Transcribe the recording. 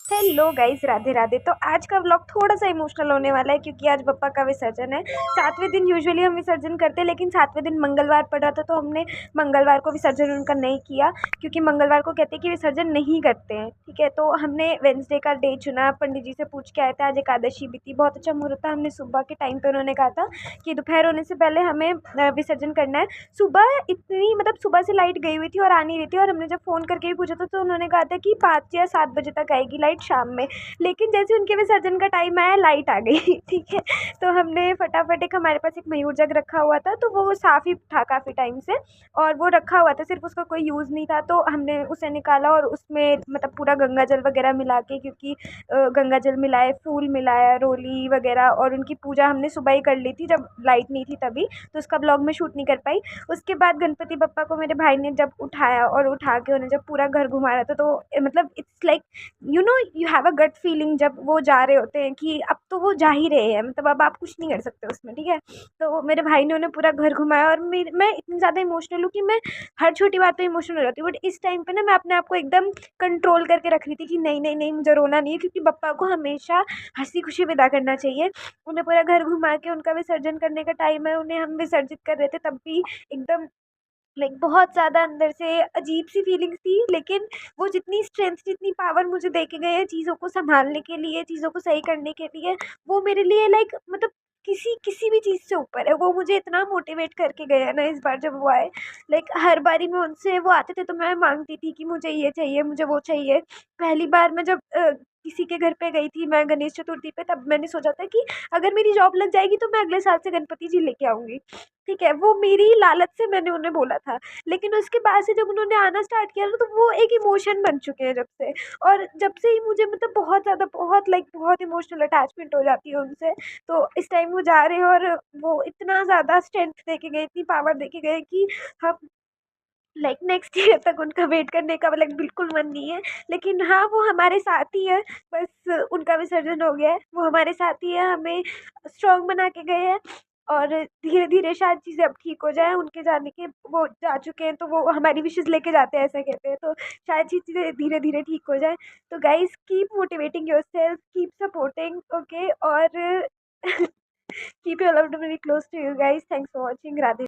Hello guys, Radhe Radhe. तो आज का व्लॉग थोड़ा सा इमोशनल होने वाला है क्योंकि आज पप्पा का विसर्जन है। 7वें दिन यूजुअली हम विसर्जन करते हैं, लेकिन 7वें दिन मंगलवार पड़ रहा था तो हमने मंगलवार को विसर्जन उनका नहीं किया, क्योंकि मंगलवार को कहते हैं कि विसर्जन नहीं करते हैं। ठीक है, तो हमने वेडनेसडे का डे चुना। पंडित जी से पूछ के आए थे, आज एकादशी भी थी, बहुत अच्छा मुहूर्त था। हमने सुबह के टाइम पे उन्होंने कहा था कि दोपहर होने से पहले हमें विसर्जन करना है। सुबह इतनी मतलब सुबह से लाइट गई हुई थी और आ नहीं रही थी, और हमने जब फ़ोन करके भी पूछा था तो उन्होंने कहा था कि 5 या 7 बजे तक आएगी लाइट शाम में। लेकिन जैसे उनके विसर्जन का टाइम आया, लाइट आ गई। ठीक है, तो हमने फटाफट एक हमारे पास एक मयूर जग रखा हुआ था, तो वो साफ़ ही था काफ़ी टाइम से, और वो रखा हुआ था, सिर्फ उसका कोई यूज़ नहीं था। तो हमने उसे निकाला और उसमें मतलब पूरा गंगा जल वगैरह मिला के, क्योंकि गंगा जल मिलाए, फूल मिलाया, रोली वगैरह, और उनकी पूजा हमने सुबह ही कर ली थी जब लाइट नहीं थी तभी, तो उसका ब्लॉग मैं शूट नहीं कर पाई। उसके बाद गणपति बप्पा को मेरे भाई ने जब उठाया और उठा के उन्हें जब पूरा घर घुमा रहा था, तो मतलब it's like you have a gut feeling जब वो जा रहे होते हैं कि अब तो वो जा ही रहे हैं, मतलब अब आप कुछ नहीं कर सकते उसमें। ठीक है, तो मेरे भाई ने उन्हें पूरा घर घुमाया, और मैं इतनी ज़्यादा इमोशनल हूँ कि मैं हर छोटी बात पे इमोशनल हो जाती हूँ। बट इस टाइम पे ना मैं अपने आप को एकदम कंट्रोल करके रख रही थी कि नहीं नहीं नहीं, मुझे रोना नहीं है, क्योंकि बप्पा को हमेशा हंसी खुशी विदा करना चाहिए। उन्हें पूरा घर घुमा के उनका विसर्जन करने का टाइम है, उन्हें हम विसर्जित कर रहे थे तब भी एकदम लाइक बहुत ज़्यादा अंदर से अजीब सी फीलिंग्स थी। लेकिन वो जितनी स्ट्रेंथ, जितनी पावर मुझे दे के गए हैं चीज़ों को सँभालने के लिए, चीज़ों को सही करने के लिए, वो मेरे लिए लाइक मतलब किसी किसी भी चीज़ से ऊपर है। वो मुझे इतना मोटिवेट करके गए हैं ना इस बार जब वो आए। लाइक हर बारी मैं उनसे, वो आते थे तो मैं माँगती थी कि मुझे ये चाहिए, मुझे वो चाहिए। पहली बार मैं जब किसी के घर पे गई थी मैं गणेश चतुर्थी पे, तब मैंने सोचा था कि अगर मेरी जॉब लग जाएगी तो मैं अगले साल से गणपति जी लेके आऊँगी। ठीक है, वो मेरी लालच से मैंने उन्हें बोला था। लेकिन उसके बाद से जब उन्होंने आना स्टार्ट किया ना, तो वो एक इमोशन बन चुके हैं जब से। और जब से ही मुझे मतलब बहुत ज़्यादा, बहुत लाइक बहुत इमोशनल अटैचमेंट हो जाती है उनसे। तो इस टाइम वो जा रहे हैं और वो इतना ज़्यादा स्ट्रेंथ दे के गए, इतनी पावर दे के गए कि हम लाइक नेक्स्ट ईयर तक उनका वेट करने का मतलब बिल्कुल मन नहीं है। लेकिन हाँ, वो हमारे साथ ही है। बस उनका विसर्जन हो गया है, वो हमारे साथ ही है, हमें स्ट्रॉन्ग बना के गए हैं। और धीरे-धीरे शायद चीज़ें अब ठीक हो जाएँ, उनके जाने के, वो जा चुके हैं तो वो हमारी विशेज़ लेके जाते हैं, ऐसा कहते हैं। तो शायद चीज़ें धीरे-धीरे ठीक हो जाएँ। तो guys, keep motivating yourself, keep supporting, okay? और keep your loved one very close to you guys. Thanks for watching. Radhe